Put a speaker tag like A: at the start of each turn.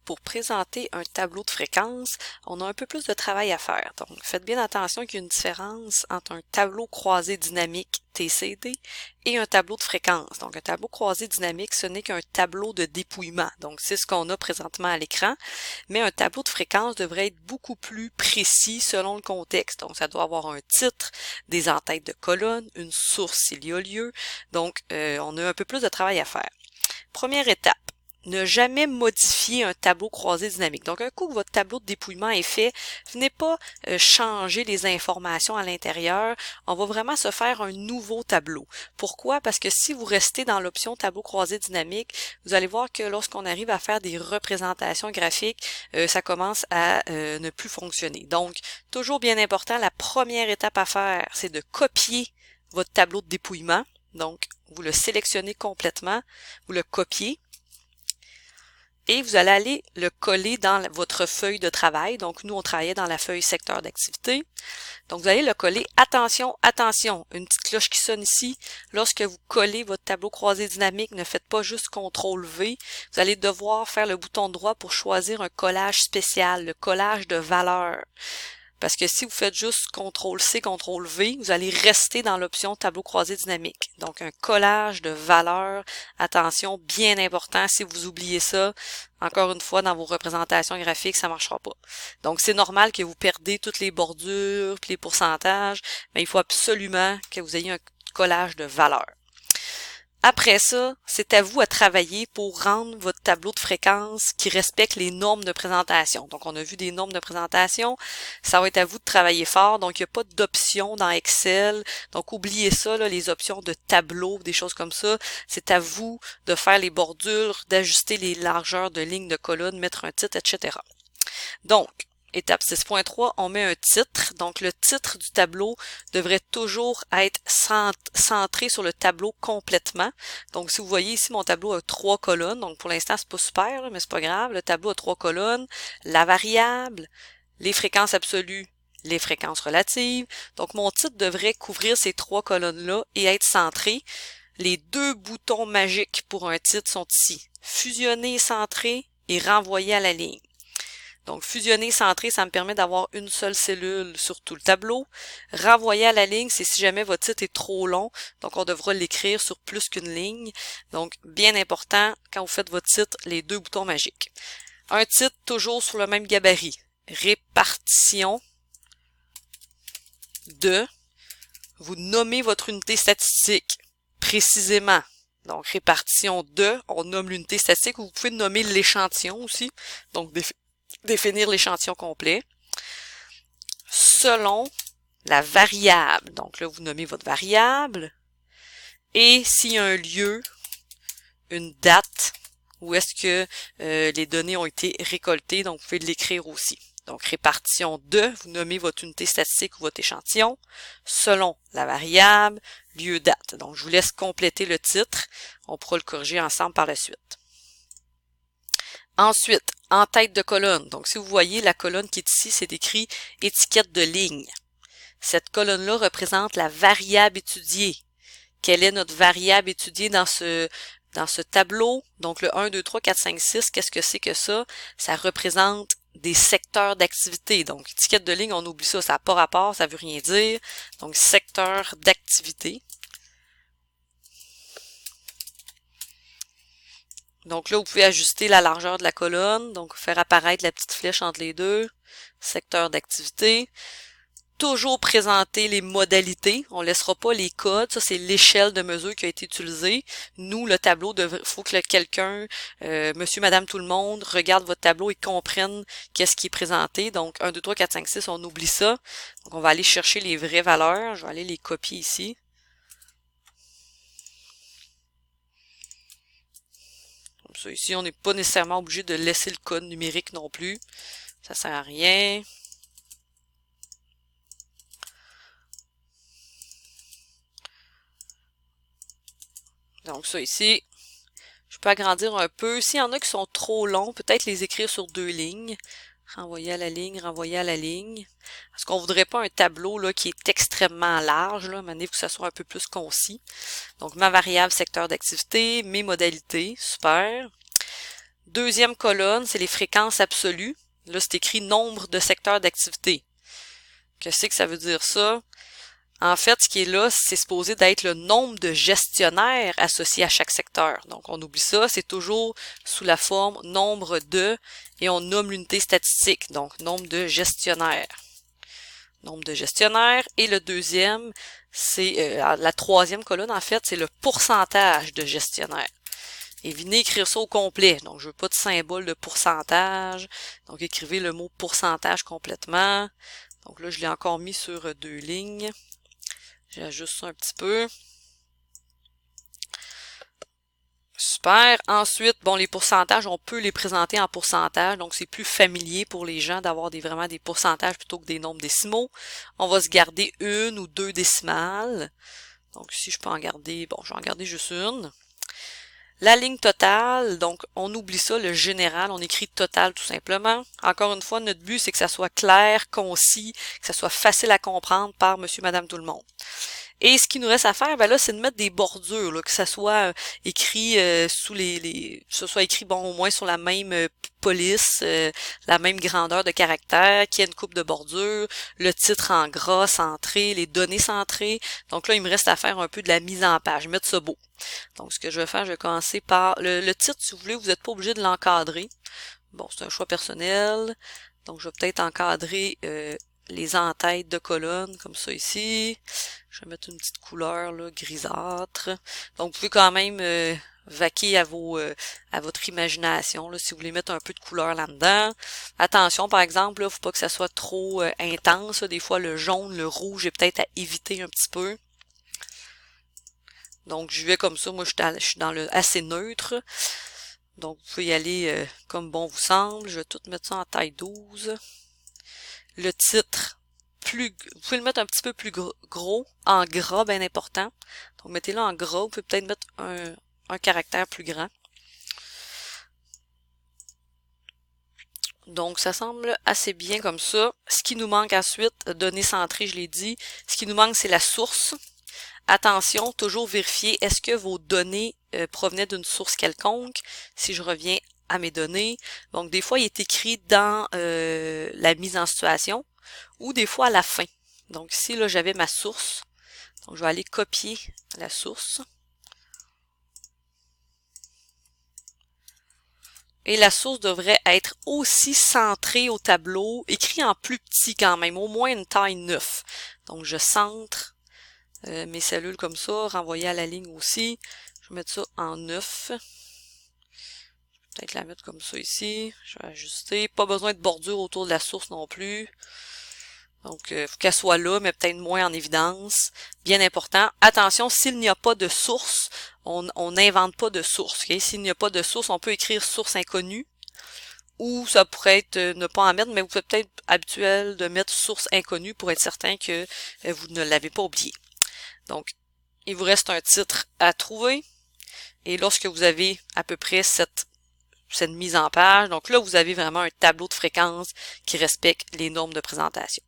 A: pour présenter un tableau de fréquence, on a un peu plus de travail à faire. Donc, faites bien attention qu'il y a une différence entre un tableau croisé dynamique TCD et un tableau de fréquence. Donc, un tableau croisé dynamique, ce n'est qu'un tableau de dépouillement. Donc, c'est ce qu'on a présentement à l'écran. Mais un tableau de fréquence devrait être beaucoup plus précis selon le contexte. Donc, ça doit avoir un titre, des entêtes de colonne, une source s'il y a lieu. Donc, on a un peu plus de travail à faire. Première étape, ne jamais modifier un tableau croisé dynamique. Donc, un coup que votre tableau de dépouillement est fait, venez pas changer les informations à l'intérieur. On va vraiment se faire un nouveau tableau. Pourquoi? Parce que si vous restez dans l'option tableau croisé dynamique, vous allez voir que lorsqu'on arrive à faire des représentations graphiques, ça commence à ne plus fonctionner. Donc, toujours bien important, la première étape à faire, c'est de copier votre tableau de dépouillement. Donc, vous le sélectionnez complètement, vous le copiez et vous allez aller le coller dans votre feuille de travail. Donc, nous, on travaillait dans la feuille secteur d'activité. Donc, vous allez le coller. Attention, attention, une petite cloche qui sonne ici. Lorsque vous collez votre tableau croisé dynamique, ne faites pas juste CTRL-V. Vous allez devoir faire le bouton droit pour choisir un collage spécial, le collage de valeurs. Parce que si vous faites juste CTRL-C, CTRL-V, vous allez rester dans l'option tableau croisé dynamique. Donc, un collage de valeurs. Attention, bien important. Si vous oubliez ça, encore une fois, dans vos représentations graphiques, ça ne marchera pas. Donc, c'est normal que vous perdez toutes les bordures, puis les pourcentages, mais il faut absolument que vous ayez un collage de valeurs. Après ça, c'est à vous à travailler pour rendre votre tableau de fréquence qui respecte les normes de présentation. Donc, on a vu des normes de présentation. Ça va être à vous de travailler fort. Donc, il n'y a pas d'options dans Excel. Donc, oubliez ça, là, les options de tableau, des choses comme ça. C'est à vous de faire les bordures, d'ajuster les largeurs de lignes de colonnes, mettre un titre, etc. Donc, étape 6.3, on met un titre. Donc, le titre du tableau devrait toujours être centré sur le tableau complètement. Donc, si vous voyez ici, mon tableau a 3 colonnes. Donc, pour l'instant, c'est pas super, là, mais c'est pas grave. Le tableau a 3 colonnes. La variable, les fréquences absolues, les fréquences relatives. Donc, mon titre devrait couvrir ces 3 colonnes-là et être centré. Les 2 boutons magiques pour un titre sont ici. Fusionner, centrer et renvoyer à la ligne. Donc, fusionner, centrer, ça me permet d'avoir une seule cellule sur tout le tableau. Renvoyer à la ligne, c'est si jamais votre titre est trop long. Donc, on devra l'écrire sur plus qu'une ligne. Donc, bien important, quand vous faites votre titre, les 2 boutons magiques. Un titre, toujours sur le même gabarit. Répartition de, vous nommez votre unité statistique précisément. Donc, répartition de, on nomme l'unité statistique. Vous pouvez nommer l'échantillon aussi. Donc, définir l'échantillon complet. Selon la variable. Donc là, vous nommez votre variable. Et s'il y a un lieu, une date, où est-ce que les données ont été récoltées. Donc, vous pouvez l'écrire aussi. Donc, répartition de, vous nommez votre unité statistique ou votre échantillon, selon la variable, lieu, date. Donc, je vous laisse compléter le titre. On pourra le corriger ensemble par la suite. Ensuite, en tête de colonne. Donc, si vous voyez la colonne qui est ici, c'est écrit étiquette de ligne. Cette colonne-là représente la variable étudiée. Quelle est notre variable étudiée dans ce tableau? Donc, le 1, 2, 3, 4, 5, 6, qu'est-ce que c'est que ça? Ça représente des secteurs d'activité. Donc, étiquette de ligne, on oublie ça, ça n'a pas rapport, ça veut rien dire. Donc, secteur d'activité. Donc là, vous pouvez ajuster la largeur de la colonne, donc faire apparaître la petite flèche entre les deux, secteur d'activité. Toujours présenter les modalités, on ne laissera pas les codes, ça c'est l'échelle de mesure qui a été utilisée. Nous, le tableau, il faut que quelqu'un, monsieur, madame, tout le monde, regarde votre tableau et comprenne qu'est-ce qui est présenté. Donc 1, 2, 3, 4, 5, 6, on oublie ça. Donc on va aller chercher les vraies valeurs, je vais aller les copier ici. Ça, ici, on n'est pas nécessairement obligé de laisser le code numérique non plus. Ça sert à rien. Donc ça ici, je peux agrandir un peu. S'il y en a qui sont trop longs, peut-être les écrire sur 2 lignes. Renvoyer à la ligne, renvoyer à la ligne. Parce qu'on voudrait pas un tableau là qui est extrêmement large. Là. Maintenant, il faut que ça soit un peu plus concis. Donc, ma variable secteur d'activité, mes modalités, super. Deuxième colonne, c'est les fréquences absolues. Là, c'est écrit nombre de secteurs d'activité. Qu'est-ce que ça veut dire ça? En fait, ce qui est là, c'est supposé d'être le nombre de gestionnaires associés à chaque secteur. Donc, on oublie ça, c'est toujours sous la forme nombre de, et on nomme l'unité statistique, donc nombre de gestionnaires. Nombre de gestionnaires. Et le deuxième, c'est la troisième colonne, en fait, c'est le pourcentage de gestionnaires. Et venez écrire ça au complet. Donc, je veux pas de symbole de pourcentage. Donc, écrivez le mot pourcentage complètement. Donc là, je l'ai encore mis sur 2 lignes. J'ajuste ça un petit peu. Super. Ensuite, bon, les pourcentages, on peut les présenter en pourcentage. Donc, c'est plus familier pour les gens d'avoir vraiment des pourcentages plutôt que des nombres décimaux. On va se garder 1 ou 2 décimales. Donc, ici, je peux en garder, bon, je vais en garder juste une. La ligne totale, donc on oublie ça, le général, on écrit total tout simplement. Encore une fois, notre but, c'est que ça soit clair, concis, que ça soit facile à comprendre par monsieur, madame, tout le monde. Et ce qui nous reste à faire, ben là, c'est de mettre des bordures, là, que ça soit écrit sous ce soit écrit bon au moins sur la même police, la même grandeur de caractère, qu'il y ait une coupe de bordure, le titre en gras centré, les données centrées. Donc là, il me reste à faire un peu de la mise en page, mettre ça beau. Donc ce que je vais faire, je vais commencer par le titre, si vous voulez, vous n'êtes pas obligé de l'encadrer. Bon, c'est un choix personnel. Donc je vais peut-être encadrer les en-têtes de colonnes, comme ça ici. Je vais mettre une petite couleur là, grisâtre. Donc vous pouvez quand même vaquer à votre imagination là, si vous voulez mettre un peu de couleur là-dedans. Attention, par exemple, là, faut pas que ça soit trop intense. Là. Des fois, le jaune, le rouge est peut-être à éviter un petit peu. Donc je vais comme ça, moi je suis dans le assez neutre. Donc vous pouvez y aller comme bon vous semble. Je vais tout mettre ça en taille 12. Le titre, vous pouvez le mettre un petit peu plus gros, en gras, bien important. Donc mettez-le en gras, vous pouvez peut-être mettre un caractère plus grand. Donc ça semble assez bien comme ça. Ce qui nous manque ensuite, données centrées, je l'ai dit. Ce qui nous manque, c'est la source. Attention, toujours vérifier, est-ce que vos données provenaient d'une source quelconque? Si je reviens à mes données, donc des fois il est écrit dans la mise en situation ou des fois à la fin. Donc ici, là, j'avais ma source. Donc je vais aller copier la source. Et la source devrait être aussi centrée au tableau, écrit en plus petit quand même, au moins une taille 9. Donc je centre mes cellules comme ça, renvoyer à la ligne aussi. Je vais mettre ça en 9. Peut-être la mettre comme ça ici. Je vais ajuster. Pas besoin de bordure autour de la source non plus. Donc, faut qu'elle soit là, mais peut-être moins en évidence. Bien important. Attention, s'il n'y a pas de source, on n'invente pas de source. Okay? S'il n'y a pas de source, on peut écrire source inconnue. Ou ça pourrait être ne pas en mettre, mais vous pouvez peut-être habituel de mettre source inconnue pour être certain que vous ne l'avez pas oublié. Donc, il vous reste un titre à trouver. Et lorsque vous avez à peu près cette mise en page, donc là, vous avez vraiment un tableau de fréquence qui respecte les normes de présentation.